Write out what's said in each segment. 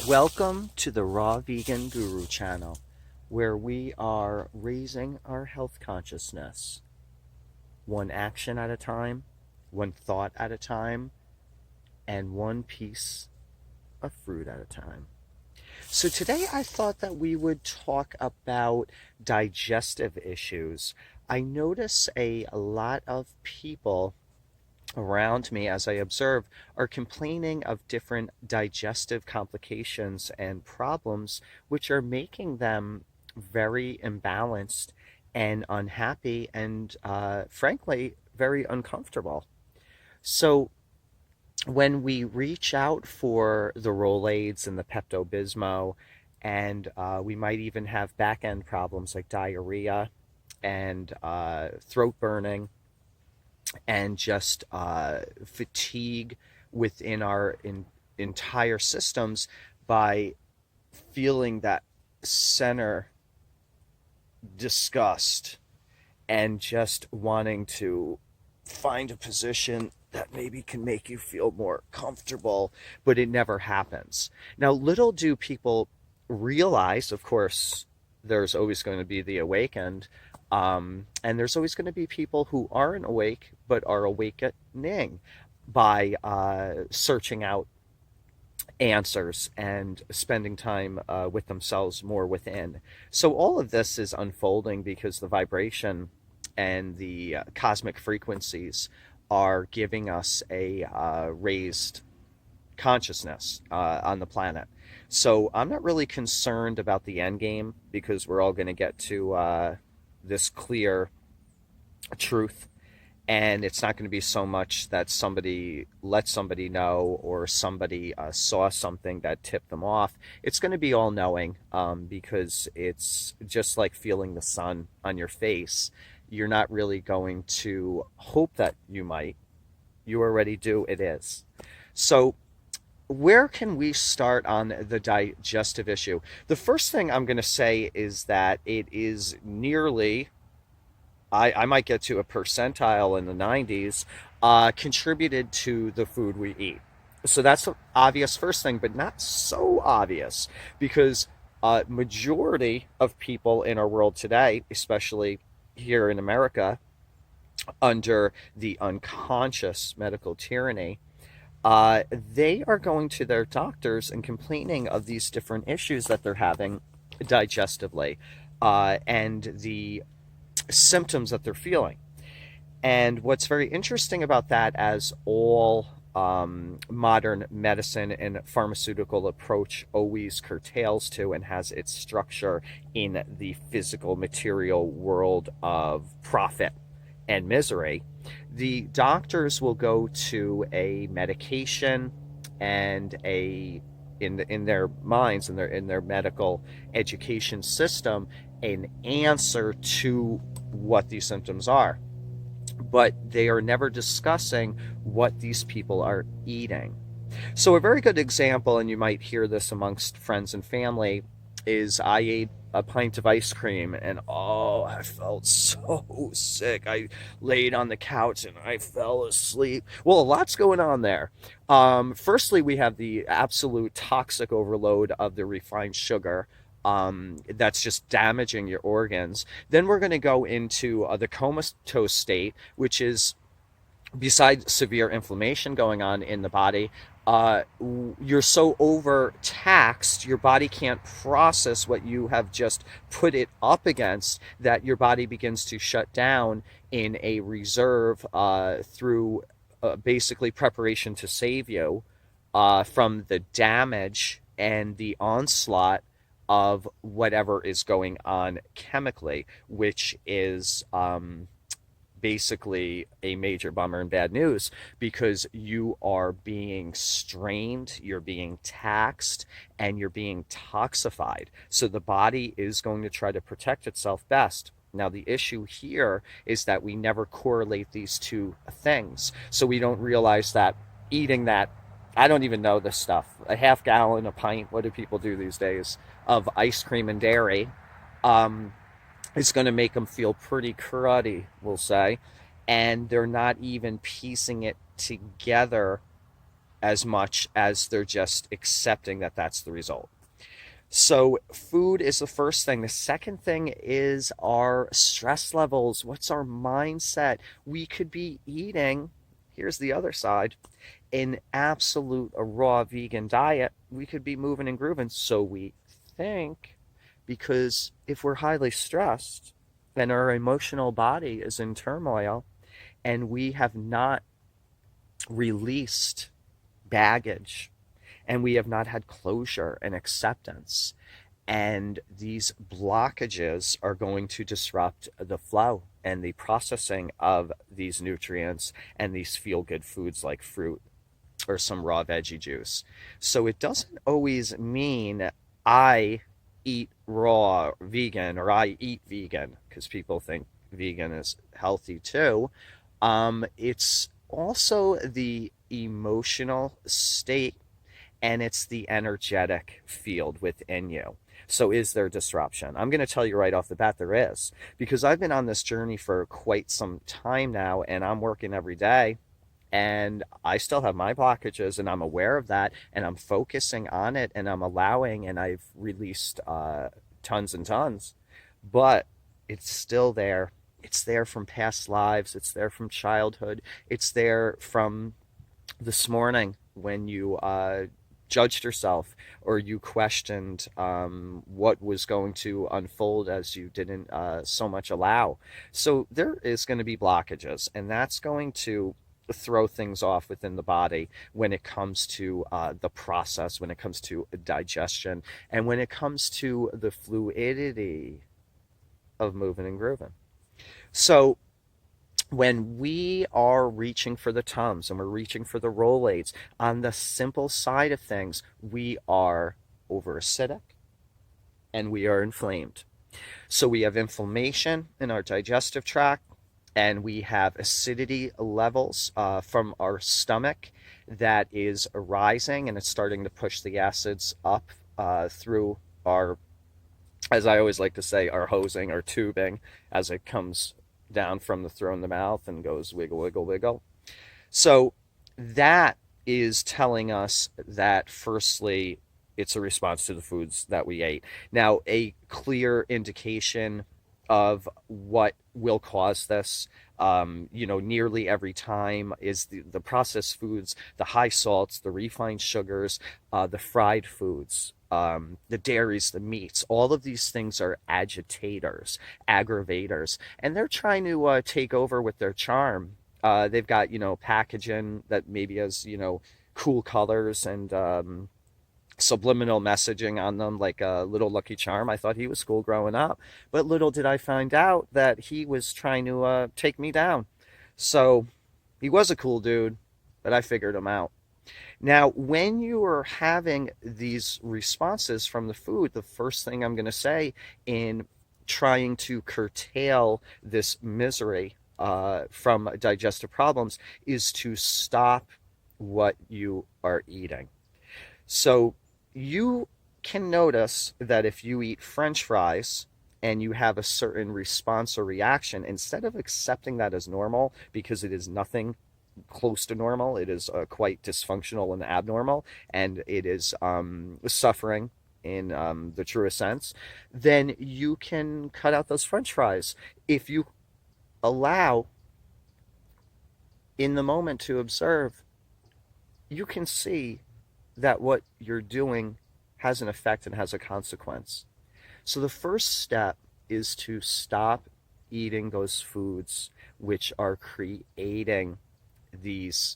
Welcome to the Raw Vegan Guru channel, where we are raising our health consciousness one action at a time, one thought at a time, and one piece of fruit at a time. So today I thought that we would talk about digestive issues. I notice a lot of people around me, as I observe, are complaining of different digestive complications and problems, which are making them very imbalanced and unhappy and, frankly, very uncomfortable. So, when we reach out for the Rolaids and the Pepto Bismol, and we might even have back end problems like diarrhea and throat burning and just fatigue within our entire systems by feeling that center disgust and just wanting to find a position that maybe can make you feel more comfortable, but it never happens. Now, little do people realize, of course, there's always going to be the awakened, and there's always going to be people who aren't awake but are awakening by searching out answers and spending time with themselves more within. So all of this is unfolding because the vibration and the cosmic frequencies are giving us a raised consciousness on the planet. So I'm not really concerned about the end game because we're all going to get to this clear truth, and it's not going to be so much that somebody let somebody know or somebody saw something that tipped them off. It's going to be all knowing, because it's just like feeling the sun on your face. You're not really going to hope that you might. You already do. It is. So where can we start on the digestive issue? The first thing I'm going to say is that it is nearly, I might get to a percentile in the 90s, contributed to the food we eat. So that's the obvious first thing, but not so obvious because majority of people in our world today, especially here in America, under the unconscious medical tyranny, they are going to their doctors and complaining of these different issues that they're having digestively, and the symptoms that they're feeling. And what's very interesting about that, as all modern medicine and pharmaceutical approach always curtails to and has its structure in the physical material world of profit and misery, the doctors will go to a medication and a in their minds, in their medical education system, an answer to what these symptoms are, but they are never discussing what these people are eating. So a very good example, and you might hear this amongst friends and family, is I ate a pint of ice cream and oh, I felt so sick. I laid on the couch and I fell asleep. Well, a lot's going on there. Firstly, we have the absolute toxic overload of the refined sugar. That's just damaging your organs. Then we're going to go into the comatose state, which is, besides severe inflammation going on in the body, you're so overtaxed, your body can't process what you have just put it up against, that your body begins to shut down in a reserve through basically preparation to save you from the damage and the onslaught of whatever is going on chemically, which is basically a major bummer and bad news because you are being strained, you're being taxed, and you're being toxified. So the body is going to try to protect itself best. Now, the issue here is that we never correlate these two things. So we don't realize that eating that, I don't even know this stuff, a half gallon, a pint, what do people do these days, of ice cream and dairy, it's going to make them feel pretty cruddy, we'll say, and they're not even piecing it together as much as they're just accepting that that's the result. So, food is the first thing. The second thing is our stress levels. What's our mindset? We could be eating, here's the other side, an absolute a raw vegan diet. We could be moving and grooving. So we think, because if we're highly stressed and our emotional body is in turmoil and we have not released baggage and we have not had closure and acceptance, and these blockages are going to disrupt the flow and the processing of these nutrients and these feel good foods like fruit or some raw veggie juice. So it doesn't always mean I eat raw vegan or I eat vegan, because people think vegan is healthy too. It's also the emotional state and it's the energetic field within you. So, is there disruption? I'm going to tell you right off the bat there is, because I've been on this journey for quite some time now and I'm working every day and I still have my blockages and I'm aware of that and I'm focusing on it and I'm allowing and I've released tons and tons, but it's still there. It's there from past lives, it's there from childhood, it's there from this morning when you judged yourself or you questioned what was going to unfold as you didn't so much allow. So there is going to be blockages, and that's going to throw things off within the body when it comes to the process, when it comes to digestion, and when it comes to the fluidity of moving and grooving. So when we are reaching for the Tums and we're reaching for the Rolaids, on the simple side of things, we are over acidic and we are inflamed. So we have inflammation in our digestive tract and we have acidity levels from our stomach that is rising and it's starting to push the acids up through our, as I always like to say, our hosing, our tubing, as it comes down from the throat and the mouth and goes wiggle, wiggle, wiggle. So that is telling us that, firstly, it's a response to the foods that we ate. Now, a clear indication of what will cause this, nearly every time is the processed foods, the high salts, the refined sugars, the fried foods, the dairies, the meats. All of these things are agitators, aggravators, and they're trying to take over with their charm. They've got, packaging that maybe has, cool colors and subliminal messaging on them, like a little Lucky Charm. I thought he was cool growing up, but little did I find out that he was trying to take me down. So he was a cool dude, but I figured him out. Now, when you are having these responses from the food, the first thing I'm going to say in trying to curtail this misery from digestive problems is to stop what you are eating. So you can notice that if you eat French fries and you have a certain response or reaction, instead of accepting that as normal, because it is nothing close to normal, it is quite dysfunctional and abnormal, and it is suffering in the truest sense, then you can cut out those French fries. If you allow in the moment to observe, you can see that what you're doing has an effect and has a consequence. So the first step is to stop eating those foods which are creating these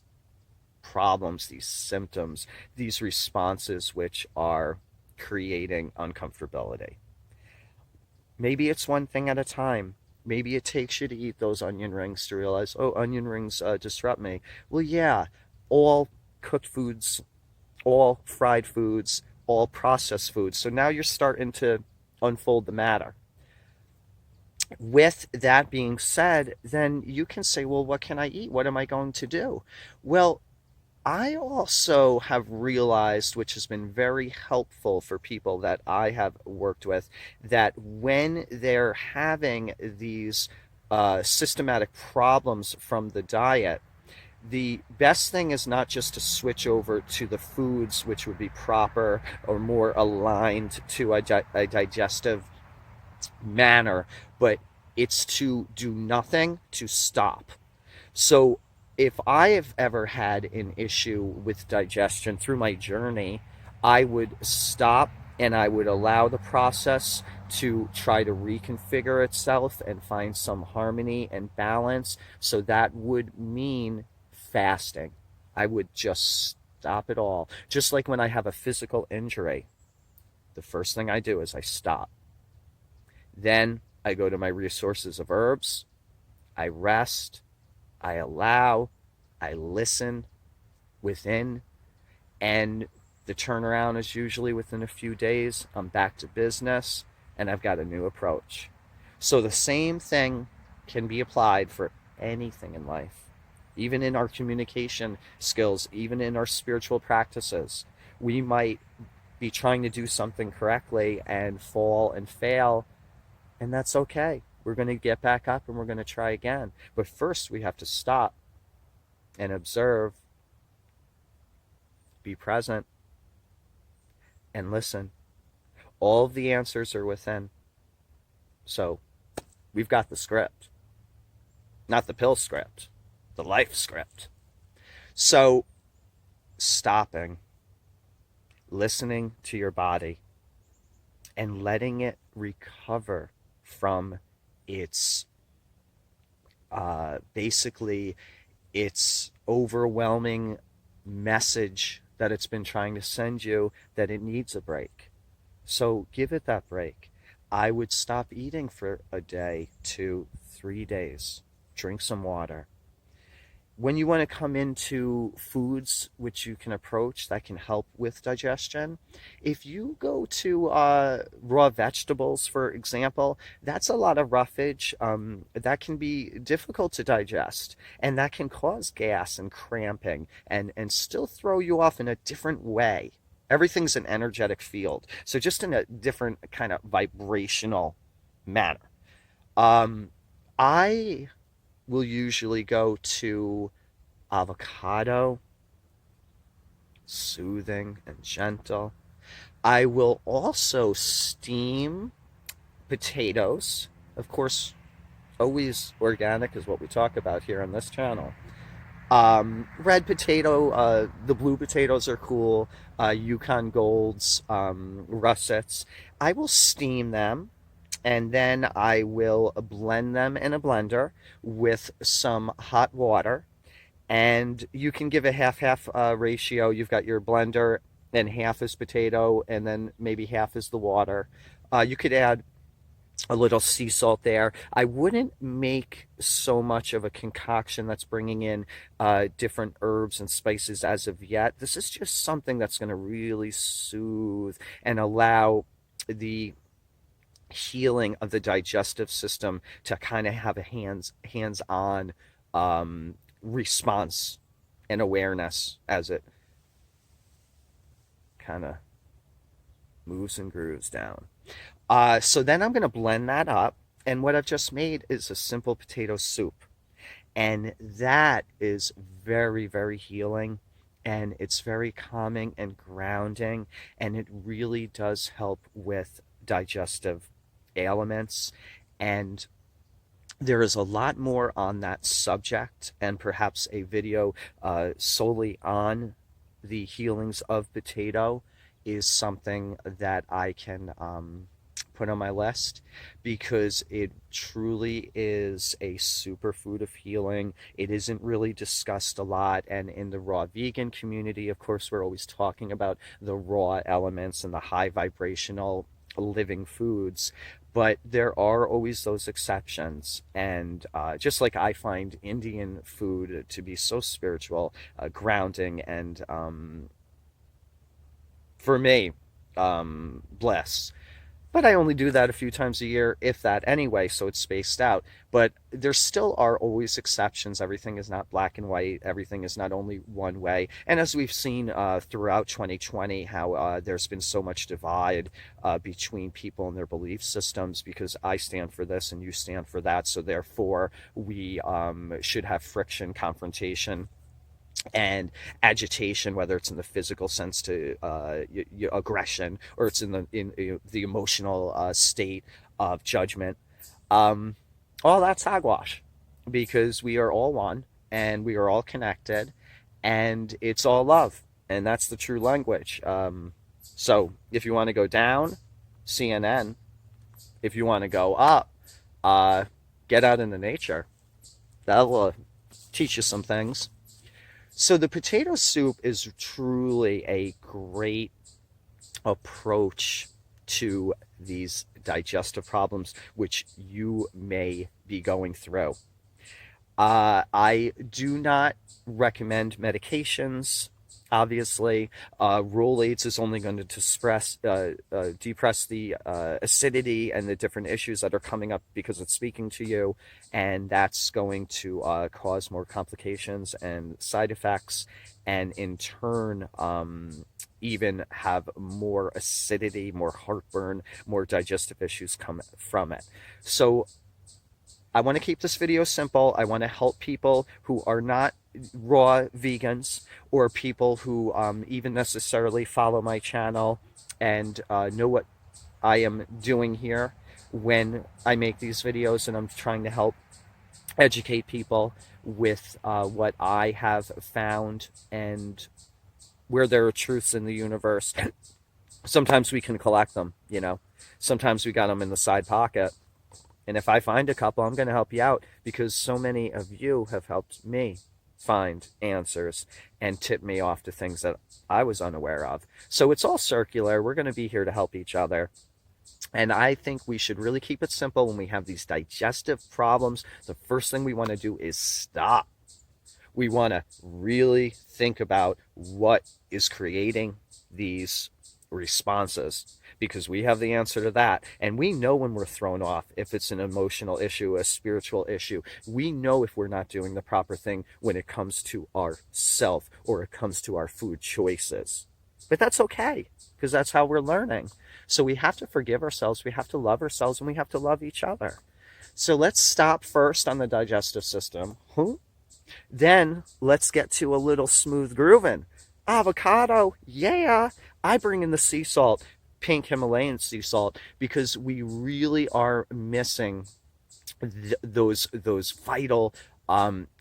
problems, these symptoms, these responses which are creating uncomfortability. Maybe it's one thing at a time. Maybe it takes you to eat those onion rings to realize, oh, onion rings disrupt me. Well, yeah, all cooked foods, all fried foods, all processed foods. So now you're starting to unfold the matter. With that being said, then you can say, well, what can I eat? What am I going to do? Well, I also have realized, which has been very helpful for people that I have worked with, that when they're having these systematic problems from the diet, The best thing is not just to switch over to the foods which would be proper or more aligned to a digestive manner, but it's to do nothing, to stop. So if I have ever had an issue with digestion through my journey, I would stop and I would allow the process to try to reconfigure itself and find some harmony and balance. So that would mean fasting. I would just stop it all. Just like when I have a physical injury, the first thing I do is I stop. Then I go to my resources of herbs, I rest, I allow, I listen within, and the turnaround is usually within a few days. I'm back to business and I've got a new approach. So the same thing can be applied for anything in life, even in our communication skills, even in our spiritual practices. We might be trying to do something correctly and fall and fail, and that's okay. We're going to get back up and we're going to try again. But first, we have to stop and observe, be present, and listen. All of the answers are within. So we've got the script, not the pill script, the life script. So stopping, listening to your body, and letting it recover from its basically its overwhelming message that it's been trying to send you that it needs a break. So give it that break. I would stop eating for a day to 3 days. Drink some water. When you want to come into foods which you can approach that can help with digestion, if you go to raw vegetables, for example, that's a lot of roughage. That can be difficult to digest, and that can cause gas and cramping and still throw you off in a different way. Everything's an energetic field, so just in a different kind of vibrational manner. I will usually go to avocado, soothing and gentle. I will also steam potatoes. Of course, always organic is what we talk about here on this channel. Red potato, the blue potatoes are cool. Yukon Golds, russets. I will steam them and then I will blend them in a blender with some hot water. And you can give a half-half ratio. You've got your blender, and half is potato, and then maybe half is the water. You could add a little sea salt there. I wouldn't make so much of a concoction that's bringing in different herbs and spices as of yet. This is just something that's going to really soothe and allow the healing of the digestive system to kind of have a hands-on response and awareness as it kind of moves and grooves down. So then I'm going to blend that up, and what I've just made is a simple potato soup. And that is very, very healing, and it's very calming and grounding, and it really does help with digestive ailments. And there is a lot more on that subject, and perhaps a video solely on the healings of potato is something that I can put on my list, because it truly is a superfood of healing. It isn't really discussed a lot, and in the raw vegan community, of course, we're always talking about the raw elements and the high vibrational living foods, but there are always those exceptions. And just like I find Indian food to be so spiritual, grounding, and for me, bliss. But I only do that a few times a year, if that anyway, so it's spaced out. But there still are always exceptions. Everything is not black and white. Everything is not only one way. And as we've seen throughout 2020, how there's been so much divide between people and their belief systems, because I stand for this and you stand for that. So therefore, we should have friction, confrontation. and agitation, whether it's in the physical sense to aggression, or it's in the emotional state of judgment. Um, all that's hogwash, because we are all one, and we are all connected, and it's all love, and that's the true language. So if you want to go down, CNN. If you want to go up, uh, get out into nature. That'll teach you some things. So the potato soup is truly a great approach to these digestive problems which you may be going through. I do not recommend medications. Obviously, Rolaids is only going to depress the acidity and the different issues that are coming up because it's speaking to you, and that's going to cause more complications and side effects, and in turn, even have more acidity, more heartburn, more digestive issues come from it. So I want to keep this video simple. I want to help people who are not raw vegans, or people who even necessarily follow my channel and know what I am doing here when I make these videos, and I'm trying to help educate people with what I have found, and where there are truths in the universe. Sometimes we can collect them, sometimes we got them in the side pocket. And if I find a couple, I'm going to help you out, because so many of you have helped me find answers and tip me off to things that I was unaware of. So it's all circular. We're going to be here to help each other. And I think we should really keep it simple when we have these digestive problems. The first thing we want to do is stop. We want to really think about what is creating these responses, because we have the answer to that. And we know when we're thrown off, if it's an emotional issue, a spiritual issue. We know if we're not doing the proper thing when it comes to our self, or it comes to our food choices. But that's okay, because that's how we're learning. So we have to forgive ourselves, we have to love ourselves, and we have to love each other. So let's stop first on the digestive system. Then let's get to a little smooth grooving. Avocado, yeah. I bring in the sea salt, pink Himalayan sea salt, because we really are missing those vital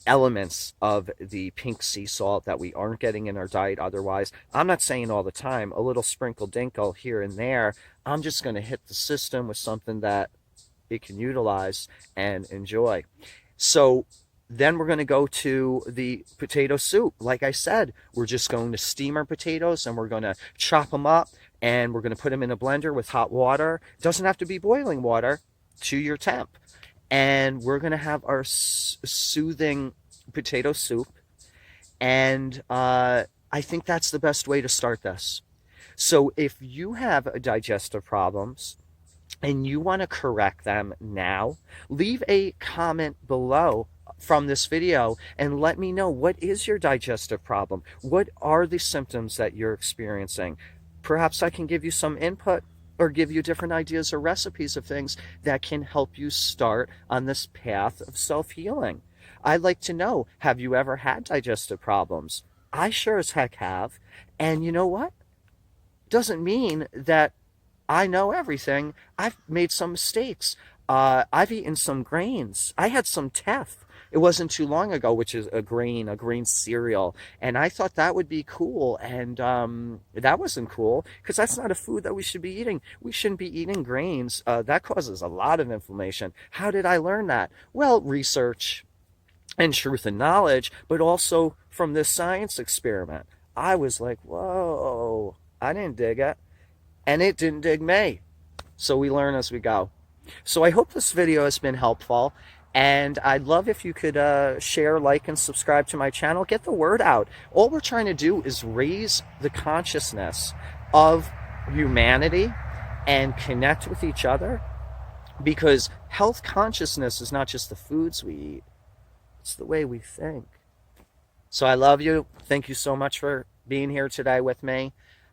elements of the pink sea salt that we aren't getting in our diet otherwise. I'm not saying all the time, a little sprinkle dinkle here and there. I'm just going to hit the system with something that it can utilize and enjoy. So then we're going to go to the potato soup. Like I said, we're just going to steam our potatoes, and we're going to chop them up, and we're going to put them in a blender with hot water. It doesn't have to be boiling water, to your temp. And we're going to have our soothing potato soup. And I think that's the best way to start this. So if you have digestive problems and you want to correct them now, leave a comment below from this video and let me know, what is your digestive problem? What are the symptoms that you're experiencing? Perhaps I can give you some input, or give you different ideas or recipes of things that can help you start on this path of self-healing. I'd like to know, have you ever had digestive problems? I sure as heck have. And you know what? Doesn't mean that I know everything. I've made some mistakes. I've eaten some grains. I had some teff. It wasn't too long ago, which is a grain cereal. And I thought that would be cool. And that wasn't cool, because that's not a food that we should be eating. We shouldn't be eating grains. That causes a lot of inflammation. How did I learn that? Well, research and truth and knowledge, but also from this science experiment. I was like, whoa, I didn't dig it. And it didn't dig me. So we learn as we go. So I hope this video has been helpful. And I'd love if you could share, like, and subscribe to my channel. Get the word out. All we're trying to do is raise the consciousness of humanity and connect with each other. Because health consciousness is not just the foods we eat. It's the way we think. So I love you. Thank you so much for being here today with me.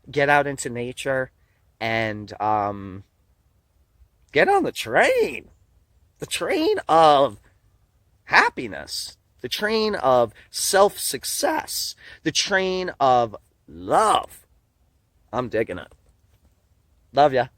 Get out into nature and get on the train. The train of happiness, the train of self-success, the train of love. I'm digging it. Love ya.